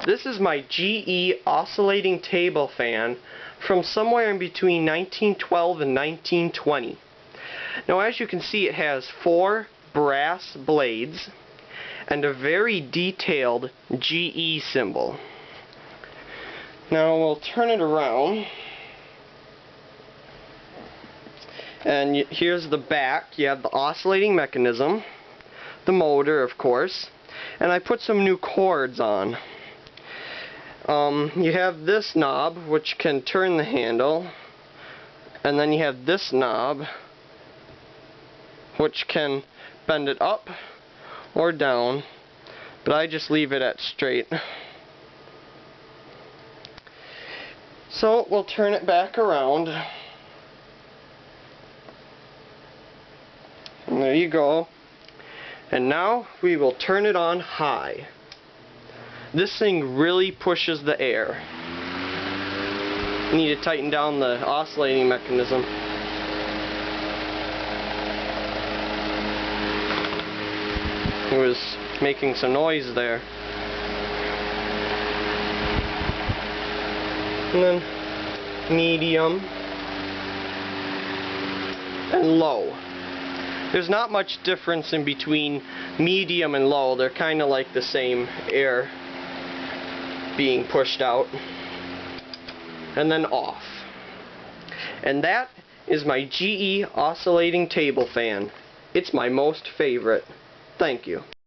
This is my GE oscillating table fan from somewhere in between 1912 and 1920. Now, as you can see, it has 4 brass blades and a very detailed GE symbol. Now we'll turn it around, and here's the back. You have the oscillating mechanism, the motor, of course, and I put some new cords on. You have this knob, which can turn the handle, and then you have this knob, which can bend it up or down, but I just leave it at straight. So we'll turn it back around, and there you go. And now we will turn it on high. This thing really pushes the air. You need to tighten down the oscillating mechanism. It was making some noise there. And then medium and low. There's not much difference in between medium and low. They're kind of like the same air being pushed out. And then off. And that is my GE oscillating table fan. It's my most favorite. Thank you.